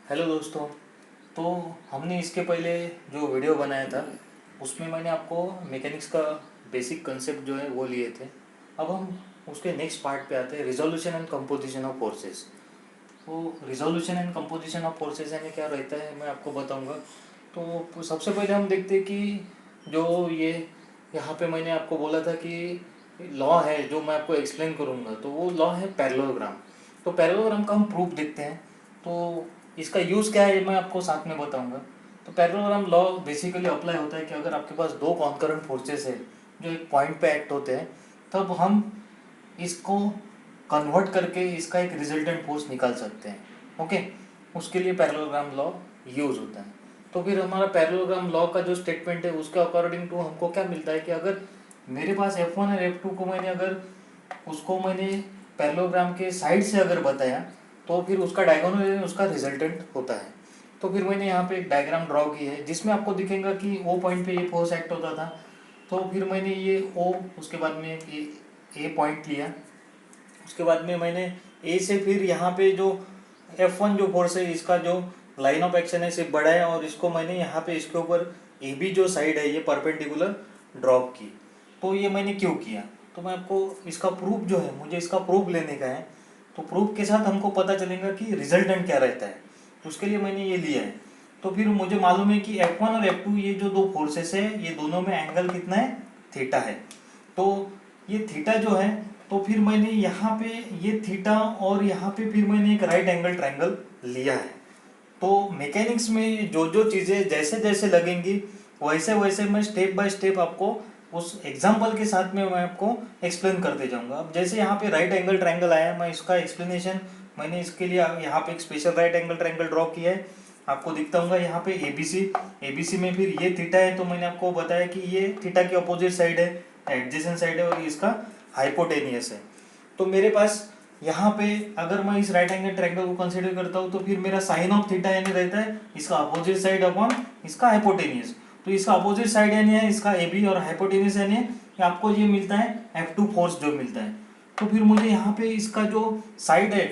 Hello दोस्तों। तो हमने इसके पहले जो वीडियो बनाया था उसमें मैंने आपको मैकेनिक्स का बेसिक कंसेप्ट जो है वो लिए थे। अब हम उसके नेक्स्ट पार्ट पे आते हैं, resolution and composition of forces. तो resolution and composition of forces यानी क्या रहता है मैं आपको बताऊंगा। तो सबसे पहले हम देखते हैं कि जो ये यहाँ पे मैंने आपको बोला था कि लॉ है जो मैं आपको एक्सप्लेन करूँगा, तो वो लॉ है पैरेललोग्राम। तो पैरेललोग्राम का हम प्रूफ देखते हैं। तो इसका यूज़ क्या है मैं आपको साथ में बताऊंगा। तो पैरेललोग्राम लॉ बेसिकली अप्लाई होता है कि अगर आपके पास दो कॉन्करेंट फोर्सेस है जो एक पॉइंट पे एक्ट होते हैं, तब हम इसको कन्वर्ट करके इसका एक रिजल्टेंट फोर्स निकाल सकते हैं। ओके, उसके लिए पैरेललोग्राम लॉ यूज होता है। तो फिर हमारा पैरेललोग्राम लॉ का जो स्टेटमेंट है उसके अकॉर्डिंग टू हमको क्या मिलता है कि अगर मेरे पास F1 और F2 को मैंने पैरेललोग्राम के साइड से अगर बताया तो फिर उसका डायगोनल उसका रिजल्टेंट होता है। तो फिर मैंने यहाँ पे एक डायग्राम ड्रॉ की है जिसमें आपको दिखेगा कि ओ पॉइंट पे ये फोर्स एक्ट होता था। तो फिर मैंने ये ओ, उसके बाद में ए पॉइंट लिया। उसके बाद में मैंने ए से फिर यहाँ पे जो F1 जो फोर्स है इसका जो लाइन ऑफ एक्शन है इसे बढ़ाया और इसको मैंने यहाँ पे इसके ऊपर ए बी जो साइड है ये परपेंडिकुलर ड्रॉप की। तो ये मैंने क्यों किया, तो मैं आपको इसका प्रूफ जो है मुझे इसका प्रूफ लेने का है। तो प्रूफ के साथ हमको पता चलेगा कि रिजल्टेंट क्या रहता है, उसके लिए मैंने ये लिया है। तो फिर मुझे मालूम है कि F1 और F2 ये जो दो फोर्सेस है ये दोनों में एंगल कितना है, थीटा है। तो ये थीटा जो है, तो फिर मैंने यहाँ पे ये थीटा और यहाँ पे फिर मैंने एक राइट एंगल ट्रायंगल लिया है। तो मैकेनिक्स में जो जो चीज़ें जैसे जैसे लगेंगी वैसे वैसे मैं स्टेप बाय स्टेप आपको उस एग्जाम्पल के साथ में मैं आपको एक्सप्लेन करते जाऊंगा। अब जैसे यहाँ पे राइट एंगल ट्रायंगल आया, मैं इसका एक्सप्लेनेशन मैंने इसके लिए यहाँ पे एक special right angle triangle draw किया है, आपको दिखता होगा यहाँ पे एबीसी में फिर ये थीटा है। तो मैंने आपको बताया कि ये थीटा की अपोजिट साइड है, एडजेसेंट साइड है और इसका हाइपोटेनियस है। तो मेरे पास यहाँ पे अगर मैं इस राइट एंगल ट्रायंगल को कंसीडर करता हूँ तो फिर मेरा साइन ऑफ थीटा यानी रहता है इसका अपोजिट साइड अपॉन इसका हाइपोटेनियस। तो इसका अपोजिट साइड यानी है इसका ए बी और हाइपोटेनियस यानी आपको ये मिलता है F2 फोर्स जो मिलता है। तो फिर मुझे यहाँ पे इसका जो साइड है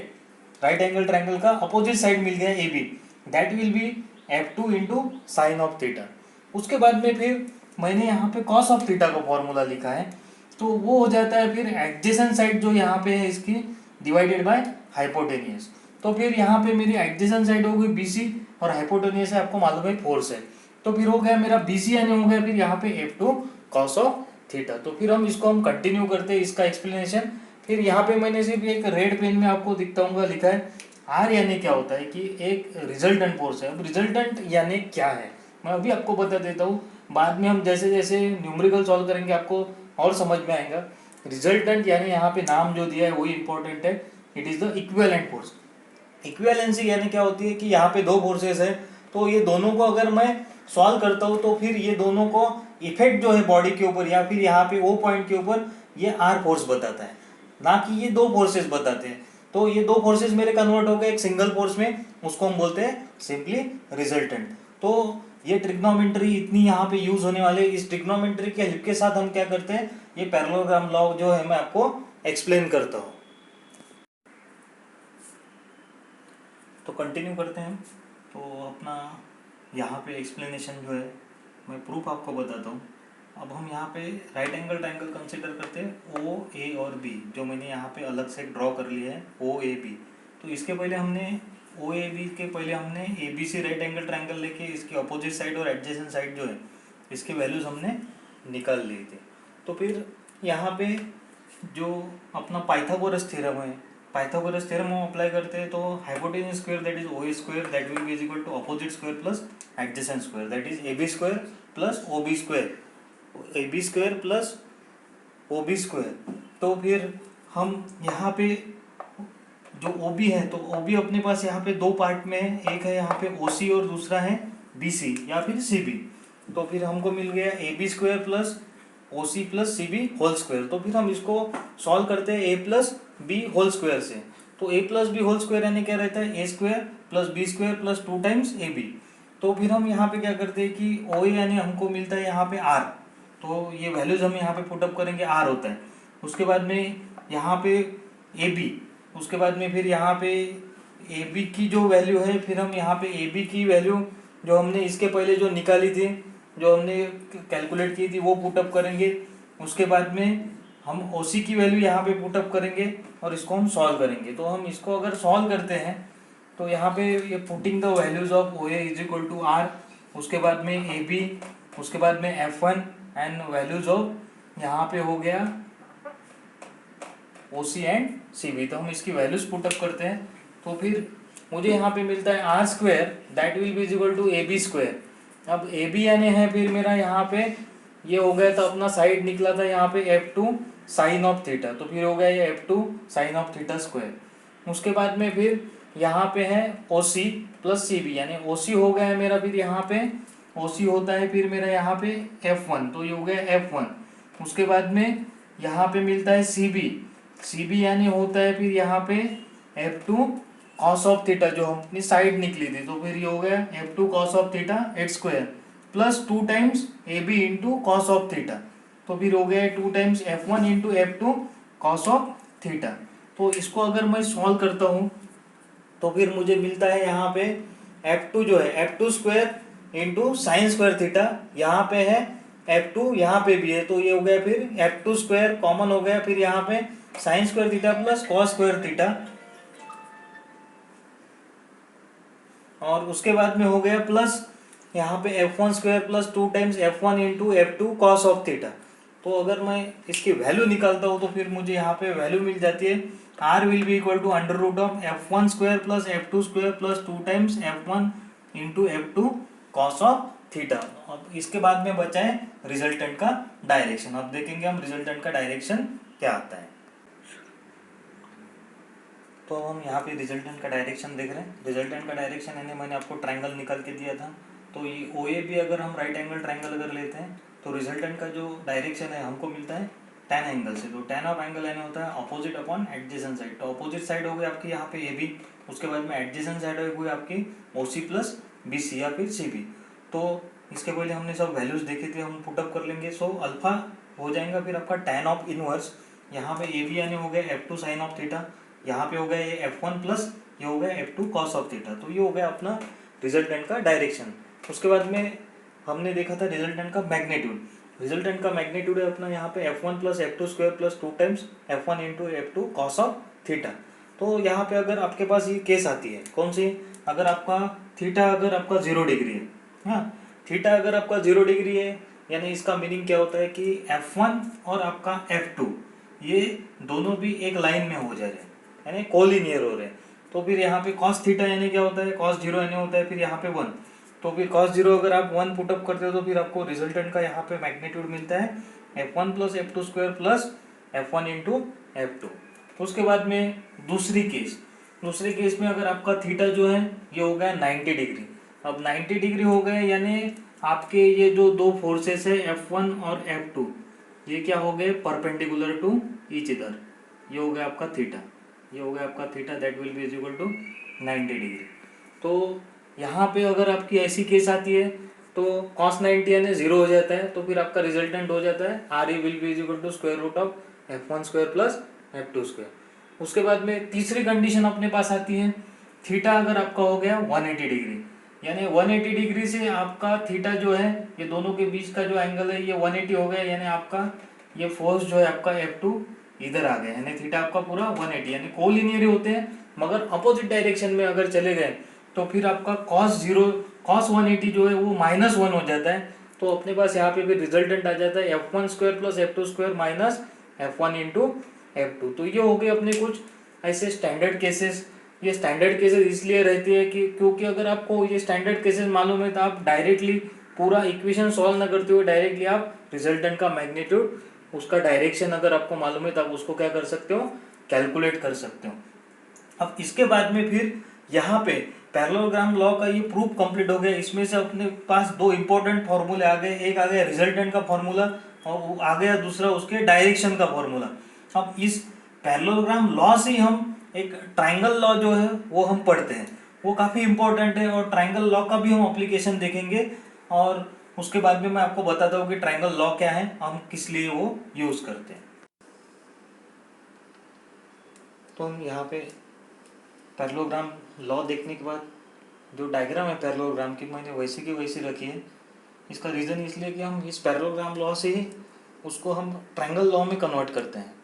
राइट एंगल ट्रायंगल का अपोजिट साइड मिल गया A B, that will be F2 into sine of theta. उसके बाद में फिर मैंने यहाँ पे कॉस ऑफ थीटा का फॉर्मूला लिखा है। तो वो हो जाता है फिर एडजेसेंट साइड जो यहाँ पे है इसकी डिवाइडेड बाय हाइपोटेनियस। तो फिर यहाँ पे मेरी एडजेसेंट साइड होगी BC और हाइपोटेनियस है आपको मालूम है फोर्स है। तो फिर हो गया मेरा BC यानी हो गया फिर यहाँ पे F2 कॉस ऑफ थीटा। तो फिर हम कंटिन्यू करते हैं इसका एक्सप्लेनेशन। फिर यहाँ पे मैंने सिर्फ एक रेड पेन में आपको दिखता हूँ लिखा है आर, यानी क्या होता है कि एक रिजल्टेंट फोर्स है। अब रिजल्टेंट यानी क्या है मैं अभी आपको बता देता हूँ, बाद में हम जैसे जैसे न्यूमेरिकल सॉल्व करेंगे आपको और समझ में आएगा। रिजल्टेंट यानी यहाँ पे नाम जो दिया है वही इंपॉर्टेंट है, it is the equivalent force. Equivalency यानी क्या होती है कि यहाँ पे दो फोर्सेस है, तो ये दोनों को अगर मैं सॉल्व करता हूँ तो फिर ये दोनों को इफेक्ट जो है बॉडी के ऊपर या फिर यहाँ पे ओ पॉइंट के ऊपर ये आर फोर्स बताता है, ना कि ये दो फोर्सेस बताते हैं। तो ये दो फोर्सेस मेरे कन्वर्ट हो गए एक सिंगल फोर्स में, उसको हम बोलते हैं सिंपली रिजल्टेंट। तो ये ट्रिग्नोमेट्री इतनी यहाँ पे यूज होने वाले, इस ट्रिग्नोमेट्री के हेल्प के साथ हम क्या करते हैं ये पैरेललोग्राम लॉ जो है मैं आपको एक्सप्लेन करता हूँ। तो कंटिन्यू करते हैं। तो अपना यहाँ पे एक्सप्लेनेशन जो है मैं प्रूफ आपको बताता हूँ। अब हम यहाँ पे राइट एंगल ट्रायंगल कंसीडर करते हैं ओ ए और बी, जो मैंने यहाँ पे अलग से ड्रॉ कर लिया है ओ ए बी। तो इसके पहले हमने ओ ए बी के पहले हमने A B C right angle triangle लेके इसकी अपोजिट साइड और एडजेसेंट साइड जो है इसके वैल्यूज हमने निकाल लिए थे। तो फिर यहाँ पे जो अपना पाइथागोरस थ्योरम है, पाइथागोरस थ्योरम हम अप्लाई करते हैं तो hypotenuse square that is O square that will be is equal to opposite square plus adjacent square that is A B square plus O B square, A B square plus O B square. तो फिर हम यहाँ पे जो O B है तो O B अपने पास यहाँ पे दो पार्ट में है, एक है यहाँ पे ओ सी और दूसरा है बी सी या फिर सी बी। तो फिर हमको मिल गया A B square plus O C plus C B whole square. तो फिर हम इसको सॉल्व करते हैं A plus B whole square से। तो A plus B whole square यानी क्या रहता है A square plus B square plus 2 times A B. तो फिर हम यहाँ पे क्या करते हैं कि ओ यानी हमको मिलता है यहाँ पे आर, तो ये वैल्यूज हम यहाँ पे पुटअप करेंगे आर होता है। उसके बाद में यहाँ पे ए बी, उसके बाद में फिर यहाँ पे ए बी की जो वैल्यू है, फिर हम यहाँ पे ए बी की वैल्यू जो हमने इसके पहले जो निकाली थी, जो हमने कैलकुलेट की थी, वो पुटअप करेंगे। उसके बाद में हम ओ सी की वैल्यू यहाँ पे पुटअप करेंगे और इसको हम सॉल्व करेंगे। तो हम इसको अगर सॉल्व करते हैं तो यहाँ पे ये putting the values of O A is equal to R, उसके बाद में ए बी, उसके बाद में F one and values of यहाँ पे हो गया ओ सी एंड सी बी। तो हम इसकी वैल्यूज पुटअप करते हैं तो फिर मुझे यहाँ पे मिलता है R square that will be equal to A B square. अब ए बी यानी है फिर मेरा यहाँ पे ये हो गया था, अपना साइड निकला था यहाँ पे F two sine of theta, तो फिर हो गया ये F two sine of theta square. उसके बाद में फिर यहाँ पे है ओ सी प्लस सी बी, यानी ओ सी हो गया है मेरा, फिर यहाँ पे ओ सी होता है फिर मेरा यहाँ पे एफ वन, तो ये हो गया एफ वन। उसके बाद में यहाँ पे मिलता है सी बी, सी बी यानी होता है फिर यहाँ पे F two cos of theta, जो हम अपनी साइड निकली थी, तो फिर ये हो गया F two cos of theta X square plus 2 times A B into cos of theta, तो फिर हो गया 2 times F one into F two cos of theta. तो इसको अगर मैं सॉल्व करता हूँ तो फिर मुझे मिलता है यहाँ पे एफ टू जो है F two square into sine square theta, यहाँ पे है एफ टू, यहाँ पे भी है, तो ये हो गया फिर एफ टू स्क्वायर कॉमन हो गया, फिर यहाँ पे sine square theta plus cos square theta, और उसके बाद में हो गया प्लस यहाँ पे F one square plus 2 times F one into F two cos of theta. तो अगर मैं इसकी वैल्यू निकालता हूँ तो फिर मुझे यहाँ पे वैल्यू मिल जाती है R will be equal to under root of F one square plus F two square plus 2 times F one into F two cos of theta. अब इसके बाद में बचा है रिजल्टेंट का डायरेक्शन। अब देखेंगे हम रिजल्टेंट का डायरेक्शन क्या आता है। तो हम यहाँ पे रिजल्टेंट का डायरेक्शन देख रहे हैं। रिजल्टेंट का डायरेक्शन यानी मैंने आपको ट्रायंगल निकाल के दिया था, तो ये ओ ए भी अगर हम राइट एंगल ट्रायंगल अगर लेते हैं तो रिजल्टेंट का जो डायरेक्शन है हमको मिलता है tan एंगल से। तो tan ऑफ एंगल यानी होता है अपोजिट अपॉन एडजेसेंट साइड, तो अपोजिट साइड हो गई आपकी यहाँ पे ए बी, उसके बाद में एडजेसेंट साइड हो गई आपकी ओ सी प्लस बी सी या फिर सी बी। तो इसके पहले हमने सब वैल्यूज देखे थे, हम पुटअप कर लेंगे। सो अल्फा हो जाएगा फिर आपका tan ऑफ इनवर्स, यहाँ पे ए बी यानी हो गया F two sine of theta, यहाँ पे हो गया ये एफ वन प्लस ये हो गया F two cos of theta. तो ये हो गया अपना रिजल्टेंट का डायरेक्शन। उसके बाद में हमने देखा था रिजल्टेंट का मैग्नीट्यूड। रिजल्टेंट का मैग्नीट्यूड है अपना यहाँ पे F one plus F two square plus 2 times F one into F two cos of theta. तो यहाँ पे अगर आपके पास ये केस आती है कौन सी, अगर आपका थीटा अगर आपका 0 डिग्री है, हाँ थीटा अगर आपका 0 डिग्री है, यानी इसका मीनिंग क्या होता है कि एफ वन और आपका एफ टू ये दोनों भी एक लाइन में हो जा रहे हैं, यानी कोलिनियर हो रहे हैं। तो फिर यहाँ पे कॉस थीटा यानी क्या होता है, कॉस जीरो यानी होता है फिर यहाँ पे 1, तो फिर कॉस जीरो अगर आप 1 पुटअप करते हो तो फिर आपको रिजल्टेंट का यहाँ पे मैग्नीट्यूड मिलता है F one plus F two square plus F one into F to. उसके बाद में दूसरे केस में अगर आपका थीटा जो है ये हो गया 90 डिग्री। अब 90 डिग्री हो गए यानी आपके ये जो दो फोर्सेस है एफ वन और एफ टू ये क्या हो गए, परपेंडिकुलर टू ईच अदर। ये हो गया आपका थीटा, ये हो गया आपका theta that will be is equal to 90 degree. तो यहाँ पे अगर आपकी ऐसी केस आती है तो cos 90 यानी 0 हो जाता है, तो फिर आपका रिजल्टेंट हो जाता है R E will be is equal to square root of F one square plus F two square. उसके बाद में तीसरी कंडीशन अपने पास आती है, थीटा अगर आपका हो गया 180 डिग्री, यानी 180 डिग्री से आपका थीटा जो है ये दोनों के बीच का जो एंगल है ये 180 हो गया, यानी आपका ये फोर्स जो है आपका F2 इधर आ गया, यानी थीटा आपका पूरा 180, यानी कोलिनियर होते हैं मगर अपोजिट डायरेक्शन में अगर चले गए तो फिर आपका cos 180 जो है वो -1 हो जाता है। तो अपने पास यहाँ पे भी रिजल्टेंट आ जाता है F1 square plus F2 square minus F1 into F2। तो ये हो गए अपने कुछ ऐसे स्टैंडर्ड केसेस। ये स्टैंडर्ड केसेस इसलिए रहती है कि क्योंकि अगर आपको ये स्टैंडर्ड केसेस मालूम है तो आप डायरेक्टली पूरा इक्वेशन सॉल्व ना करते हुए डायरेक्टली आप रिजल्टेंट का मैग्नीट्यूड उसका डायरेक्शन अगर आपको मालूम है तो आप उसको क्या कर सकते हो, कैलकुलेट कर सकते हो। अब इसके बाद में फिर यहाँ पे पैरेललोग्राम लॉ का ये प्रूफ कंप्लीट हो गया। इसमें से अपने पास दो इंपॉर्टेंट फॉर्मूले आ गए, एक आ गया रिजल्टेंट का फॉर्मूला और आ गया दूसरा उसके डायरेक्शन का फॉर्मूला। अब इस पैरेललोग्राम लॉ से हम एक ट्राइंगल लॉ जो है वो हम पढ़ते हैं, वो काफ़ी इंपॉर्टेंट है और ट्राइंगल लॉ का भी हम अप्लीकेशन देखेंगे और उसके बाद में मैं आपको बताता हूँ कि ट्राइंगल लॉ क्या है, हम किस लिए वो यूज़ करते हैं। तो हम यहाँ पे पैरेललोग्राम लॉ देखने के बाद जो डायग्राम है पैरेललोग्राम की मैंने वैसे की वैसी रखी है। इसका रीज़न इसलिए कि हम इस पैरेललोग्राम लॉ से ही उसको हम ट्रायंगल लॉ में कन्वर्ट करते हैं।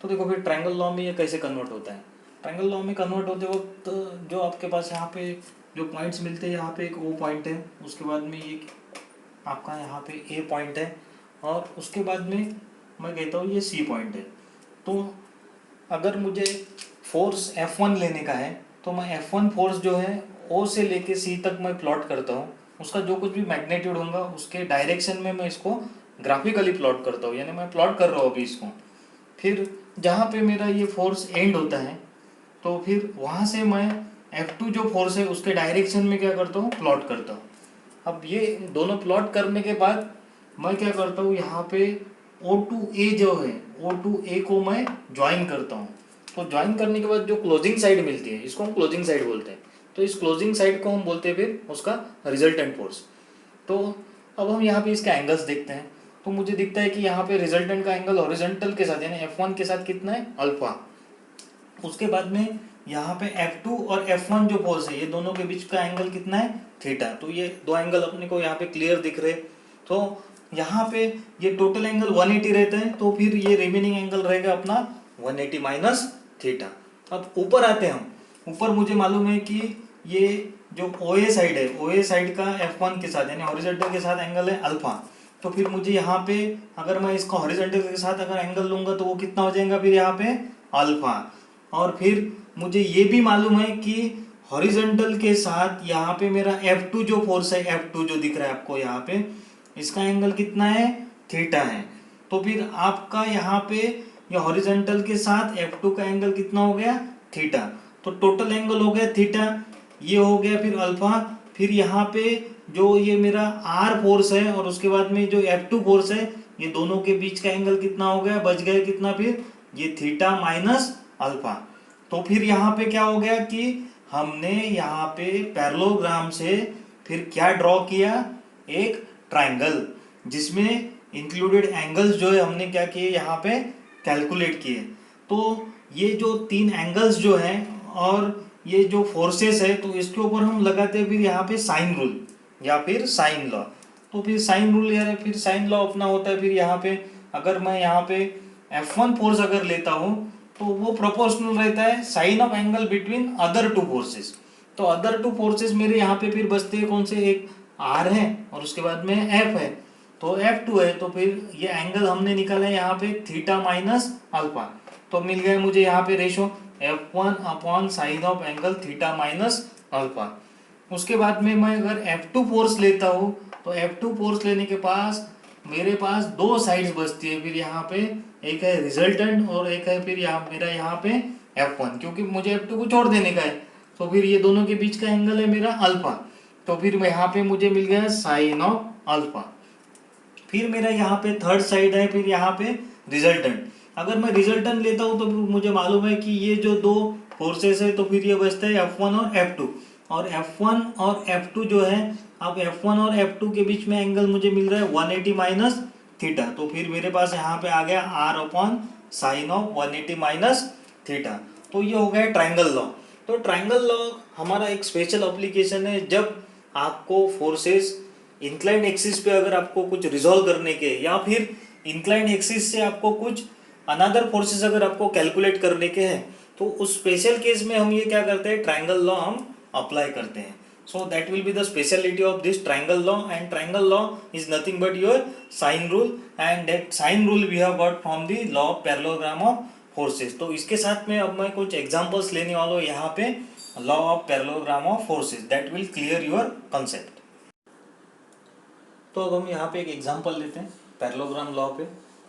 तो देखो फिर ट्रायंगल लॉ में ये कैसे कन्वर्ट होता है। ट्रायंगल लॉ में कन्वर्ट होते वक्त जो आपके पास यहाँ पे जो पॉइंट्स मिलते हैं, यहाँ पे एक ओ पॉइंट है, उसके बाद में एक आपका यहाँ पे ए पॉइंट है, और उसके बाद में मैं कहता हूँ ये सी पॉइंट है। तो अगर मुझे फोर्स F1 लेने का है तो मैं F1 फोर्स जो है O से लेके C तक मैं प्लॉट करता हूँ। उसका जो कुछ भी मैग्नीट्यूड होगा उसके डायरेक्शन में मैं इसको ग्राफिकली प्लॉट करता हूँ, यानी मैं प्लॉट कर रहा हूँ अभी इसको। फिर जहाँ पे मेरा ये फोर्स एंड होता है तो फिर वहाँ से मैं F2 जो फोर्स है उसके डायरेक्शन में क्या करता हूँ, प्लॉट करता हूँ। अब ये दोनों प्लॉट करने के बाद मैं क्या करता हूँ, यहाँ पे O2A जो है O2A को मैं ज्वाइन करता हूँ। तो ज्वाइन करने के बाद जो क्लोजिंग साइड मिलती है इसको हम क्लोजिंग साइड बोलते हैं। तो इस क्लोजिंग साइड को हम बोलते हैं फिर उसका रिजल्टेंट फोर्स। तो अब हम यहाँ पे इसके एंगल्स देखते हैं। तो मुझे दिखता है कि यहाँ पे रिजल्टेंट का एंगल हॉरिजॉन्टल के साथ यानी F1 के साथ कितना है, अल्फा। उसके बाद में यहाँ पे F2 और F1 जो फोर्स है ये दोनों के बीच का एंगल कितना है, थीटा। तो ये दो एंगल अपने को यहाँ पे क्लियर दिख रहे। तो यहाँ पे ये टोटल एंगल 180 रहता है, तो फिर ये रिमेनिंग एंगल रहेगा अपना 180 माइनस थीटा। अब ऊपर आते हैं हम। ऊपर मुझे मालूम है कि ये जो OA साइड है, OA साइड का F1 के साथ यानी हॉरिजॉन्टल के साथ एंगल है अल्फा। तो फिर मुझे यहाँ पे अगर मैं इसका हॉरिजॉन्टल के साथ अगर एंगल लूंगा तो वो कितना हो जाएगा फिर यहाँ पे अल्फा। और फिर मुझे ये भी मालूम है कि हॉरिजॉन्टल के साथ यहाँ पे मेरा F2 जो फोर्स है, F2 जो दिख रहा है आपको यहाँ पे, इसका एंगल कितना है, थीटा है। तो फिर आपका यहाँ पे ये हॉरिजॉन्टल के साथ F2 का एंगल कितना हो गया, थीटा। तो टोटल एंगल हो गया थीटा, ये हो गया फिर अल्फा। फिर यहाँ पे जो ये मेरा R फोर्स है और उसके बाद में जो F2 फोर्स है, ये दोनों के बीच का एंगल कितना हो गया, बच गया कितना फिर, ये थीटा माइनस अल्फा। तो फिर यहाँ पे क्या हो गया कि हमने यहाँ पे पैरेललोग्राम से फिर क्या ड्रॉ किया, एक ट्रायंगल जिसमें इंक्लूडेड एंगल्स जो है हमने क्या किए यहाँ पे कैलकुलेट किए। तो ये जो तीन एंगल्स जो हैं और ये जो फोर्सेस है तो इसके ऊपर हम लगाते हैं फिर यहाँ पे साइन रूल या फिर साइन लॉ। तो फिर साइन रूल या फिर साइन लॉ अपना होता है फिर यहाँ पे अगर मैं यहाँ पे F1 फोर्स अगर लेता हूँ तो वो प्रोपोर्शनल रहता है sine of angle between other two forces. तो अदर टू फोर्सेस मेरे यहाँ पे फिर बचते हैं कौन से, एक R है और उसके बाद में F है, तो F2 है। तो फिर ये एंगल हमने निकाला है यहाँ पे थीटा माइनस अल्फा। तो मिल गया मुझे यहाँ पे ratio F1 upon sine of angle theta minus alpha. उसके बाद में मैं अगर F2 फोर्स लेता हूँ तो F2 फोर्स लेने के पास मेरे पास दो साइड्स बचती है फिर यहाँ पे, एक है रिजल्टेंट और एक है फिर यहाँ मेरा यहाँ पे F1, क्योंकि मुझे F2 को छोड़ देने का है। तो फिर ये दोनों के बीच का एंगल है मेरा अल्फा। तो फिर यहाँ पे मुझे मिल गया साइन ऑफ अल्फा। फिर मेरा यहाँ पे थर्ड साइड है फिर यहाँ पे रिजल्टेंट। अगर मैं रिजल्टेंट लेता हूँ तो मुझे मालूम है कि ये जो दो फोर्सेस है तो फिर ये बचता है F1 और F2। और F1 और F2 जो है, अब F1 और F2 के बीच में एंगल मुझे मिल रहा है 180 माइनस थीटा। तो फिर मेरे पास यहाँ पे आ गया R upon sine of 180 minus theta. तो ये हो गया ट्रायंगल लॉ। तो ट्रायंगल लॉ हमारा एक स्पेशल एप्लीकेशन है जब आपको फोर्सेस इंक्लाइंड एक्सिस पे अगर आपको कुछ रिजॉल्व करने के या फिर इंक्लाइंड एक्सिस से आपको कुछ अनदर फोर्सेस अगर आपको कैलकुलेट करने के हैं तो उस स्पेशल केस में हम ये क्या करते हैं, ट्रायंगल लॉ हम अप्लाई करते हैं। So that will be the speciality of this triangle law. And triangle law is nothing but your sine rule, and that sine rule we have got from the law of parallelogram of forces. तो इसके साथ में अब मैं कुछ examples लेने वाला हूँ यहाँ पे law of parallelogram of forces, that will clear your concept. तो अब हम यहाँ पे एक एग्जांपल लेते हैं पैरेललोग्राम लॉ पे।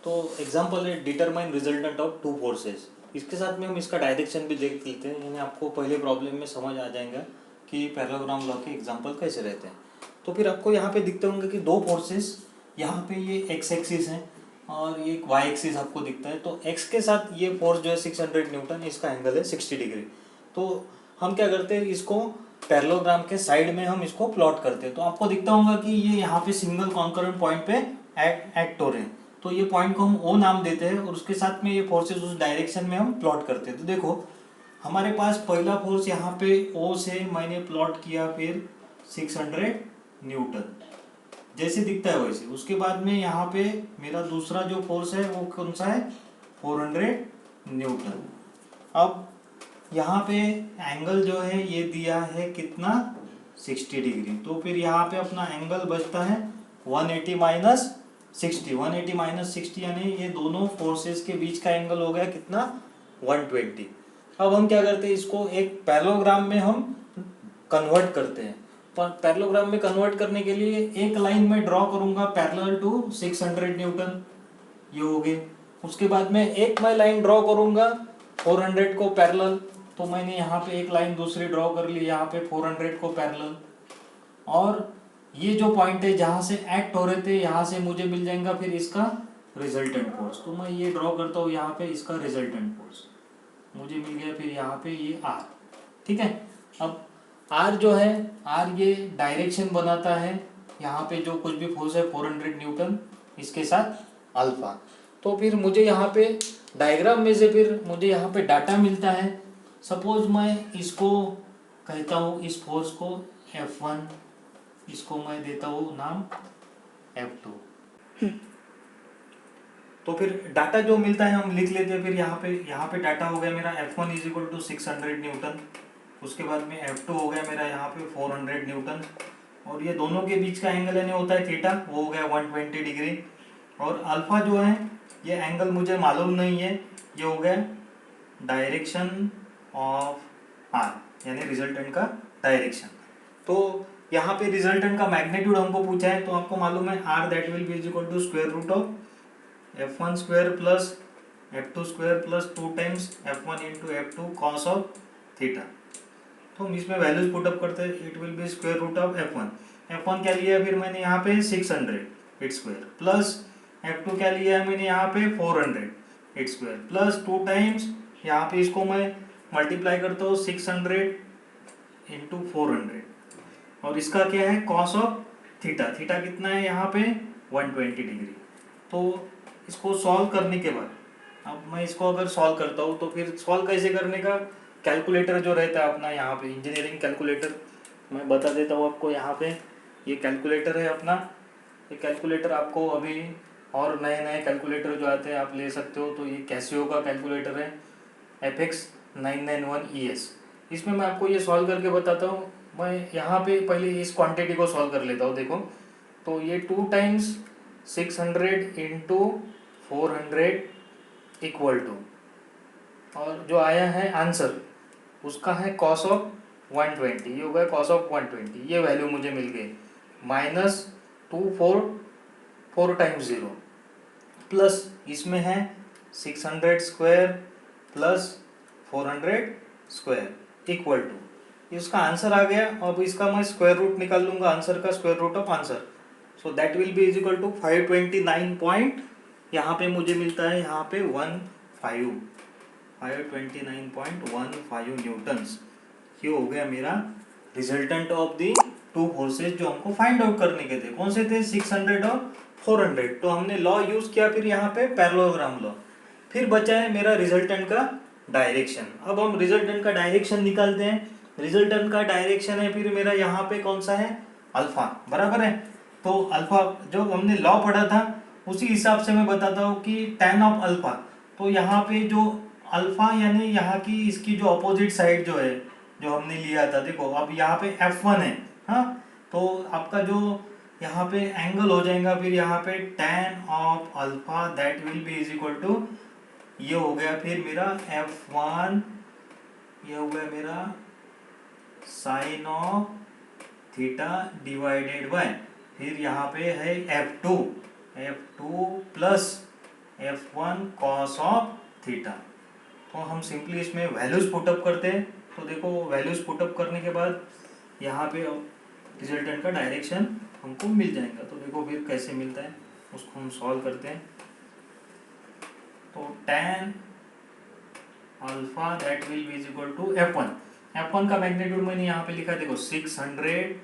तो एग्जांपल है determine resultant of two forces. इसके साथ में हम इसका डायरेक्शन भी देख लेते हैं, यानी आपको पहले प्रॉब्लम में समझ आ जाएगा कि पैरेललोग्राम लॉ के एग्जांपल कैसे रहते हैं। तो फिर आपको यहाँ पे दिखते होंगे कि दो फोर्सेस, यहाँ पे ये एक्स एक्सिस है और ये एक वाई एक्सिस आपको दिखता है। तो एक्स के साथ ये फोर्स जो है 600 न्यूटन, इसका एंगल है 60 डिग्री। तो हम क्या करते हैं, इसको पैरेललोग्राम के साइड में हम इसको प्लॉट करते हैं। तो आपको दिखता होगा कि ये यहाँ पे सिंगल कॉन्करेंट पॉइंट पे एक्ट हो रहे हैं। तो ये पॉइंट को हम O नाम देते हैं और उसके साथ में ये फोर्सेस उस डायरेक्शन में हम प्लॉट करते हैं। तो देखो हमारे पास पहला फोर्स यहाँ पे O से मैंने प्लॉट किया, फिर 600 न्यूटन जैसे दिखता है वैसे। उसके बाद में यहाँ पे मेरा दूसरा जो फोर्स है वो कौन सा है, 400 न्यूटन। अब यहाँ पे एंगल जो है ये दिया है कितना, 60 डिग्री। तो फिर यहाँ पे अपना एंगल बचता है 180 माइनस 60, 180 माइनस 60 यानी ये दोनों फोर्सेस के बीच का एंगल हो गया कितना, 120। अब हम क्या करते हैं, इसको एक पैरेललोग्राम में हम कन्वर्ट करते हैं। पर पैरेललोग्राम में कन्वर्ट करने के लिए एक लाइन में ड्रॉ करूंगा पैरेलल टू 600 न्यूटन, ये हो गए। उसके बाद में एक मैं लाइन ड्रॉ करूंगा 400 को पैरेलल, तो मैंने यहाँ पे एक लाइन दूसरी ड्रॉ कर ली यहाँ पे 400 को पैरेलल। और ये जो पॉइंट है जहाँ से एक्ट हो रहे थे यहाँ से मुझे मिल जाएगा फिर इसका रिजल्टेंट फोर्स। तो मैं ये ड्रॉ करता हूँ यहाँ पे इसका रिजल्टेंट फोर्स मुझे मिल गया, फिर यहाँ पे ये आर। ठीक है, अब आर जो है, आर ये डायरेक्शन बनाता है यहाँ पे जो कुछ भी फोर्स है 400 न्यूटन इसके साथ अल्फा। तो फिर मुझे यहाँ पे डायग्राम में से फिर मुझे यहाँ पे डाटा मिलता है। सपोज मैं इसको कहता हूँ, इस फोर्स को F1, इसको मैं देता हूँ नाम F2। तो फिर डाटा जो मिलता है हम लिख लेते हैं। फिर यहाँ पे डाटा हो गया मेरा F1 is equal to 600 Newton. उसके बाद में F2 हो गया मेरा यहाँ पे 400 न्यूटन। और ये दोनों के बीच का एंगल यानी होता है थीटा, वो हो गया 120 डिग्री। और अल्फा जो है ये एंगल मुझे मालूम नहीं है, ये हो गया डायरेक्शन ऑफ आर यानी रिजल्टेंट का डायरेक्शन। तो यहाँ पे रिजल्टेंट का मैग्नीट्यूड हमको पूछा है, तो आपको मालूम है R that will be is equal to square root of F1 square plus F2 square plus 2 times F1 into F2 cos of theta. तो हम इसमें वैल्यूज पुटअप करते हैं, it will be square root of F1 क्या लिया फिर मैंने यहाँ पे 600 इट्स स्क्वायर प्लस F2 क्या लिया है मैंने यहाँ पे 400 इट्स स्क्वायर प्लस 2 टाइम्स यहाँ पे इसको मैं मल्टीप्लाई करता हूँ 600 इंटू 400 और इसका क्या है कॉस ऑफ थीटा। थीटा कितना है यहाँ पे 120 डिग्री। तो इसको सॉल्व करने के बाद अब मैं इसको अगर सॉल्व करता हूँ तो फिर सॉल्व कैसे करने का, कैलकुलेटर जो रहता है अपना यहाँ पे इंजीनियरिंग कैलकुलेटर मैं बता देता हूँ आपको। यहाँ पे ये कैलकुलेटर है अपना, ये कैलकुलेटर आपको अभी और नए नए कैलकुलेटर जो आते हैं आप ले सकते हो। तो ये कैसियो का कैलकुलेटर है FX 991 ES। इसमें मैं आपको ये सॉल्व करके बताता हूँ। मैं यहाँ पे पहले इस क्वांटिटी को सॉल्व कर लेता हूँ। देखो तो ये 2 टाइम्स 600 इंटू 400 इक्वल टू, और जो आया है आंसर उसका है कॉस ऑफ 120, ये हो गया कॉस ऑफ 120, ये वैल्यू मुझे मिल गई माइनस 4 टाइम्स 0 प्लस इसमें है 600 square plus 400 square equal to, इसका आंसर आ गया। अब इसका मैं स्क्वायर रूट निकाल लूंगा आंसर का, square root of answer. So that will be is equal to 529 point, यहाँ पे मुझे मिलता है यहाँ पे 529.15 न्यूटन्स। ये हो गया मेरा resultant of the two forces जो हमको फाइंड आउट करने के थे। कौन से थे, 600 और 400। तो हमने लॉ यूज किया फिर यहाँ पे पैरेललोग्राम लॉ। फिर बचा है मेरा रिजल्टेंट का डायरेक्शन। अब हम रिजल्टेंट का डायरेक्शन निकालते हैं। रिजल्टेंट का डायरेक्शन है फिर मेरा यहाँ पे कौन सा है, अल्फा, बराबर है। तो अल्फा जो हमने लॉ पढ़ा था उसी हिसाब से मैं बताता हूँ कि tan ऑफ अल्फा, तो यहाँ पे जो अल्फा यानी यहाँ की इसकी जो अपोजिट साइड जो है जो हमने लिया था, देखो अब यहाँ पे F1 है, हाँ, तो आपका जो यहाँ पे एंगल हो जाएगा फिर यहाँ पे tan of alpha that will be is equal to, ये हो गया फिर मेरा F1, ये हो गया मेरा sine of theta divided by फिर यहाँ पे है F2 plus F1 cos of theta. तो हम सिंपली इसमें वैल्यूज पुटअप करते हैं। तो देखो वैल्यूज पुटअप करने के बाद यहाँ पे रिजल्टेंट का डायरेक्शन हमको मिल जाएगा। तो देखो फिर कैसे मिलता है उसको हम सॉल्व करते हैं। तो tan alpha that will be is equal to F1 का मैग्नीट्यूड मैंने यहाँ पे लिखा, देखो 600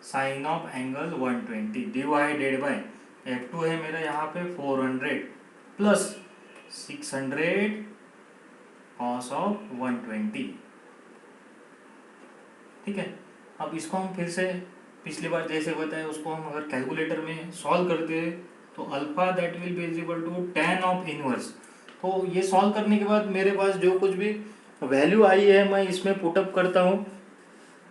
sine of angle 120 divided by F2 है मेरा यहाँ पे 400 प्लस 600 कॉस ऑफ 120 ठीक है। अब इसको हम फिर से पिछली बार जैसे बताया उसको हम अगर कैलकुलेटर में सॉल्व करते हैं तो alpha that will be equal to tan of inverse. तो ये सॉल्व करने के बाद मेरे पास जो कुछ भी वैल्यू आई है मैं इसमें पुटअप करता हूँ।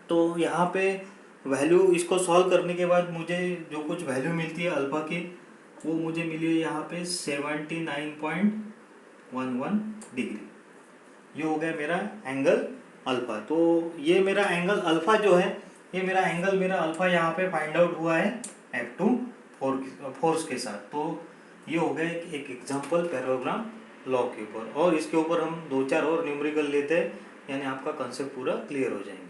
तो यहाँ पे वैल्यू इसको सॉल्व करने के बाद मुझे जो कुछ वैल्यू मिलती है अल्फा की वो मुझे मिली है यहाँ पे 79.11 डिग्री। ये हो गया मेरा एंगल अल्फा। तो ये मेरा एंगल अल्फा जो है ये मेरा एंगल मेरा अल्फा यहाँ पे फाइंड आउट हुआ है F2 फोर्स के साथ। तो ये हो गया एक एग्जांपल पैरेललोग्राम लॉ के ऊपर, और इसके ऊपर हम 2-4 और न्यूमेरिकल लेते हैं, यानी आपका कंसेप्ट पूरा क्लियर हो जाएंगे।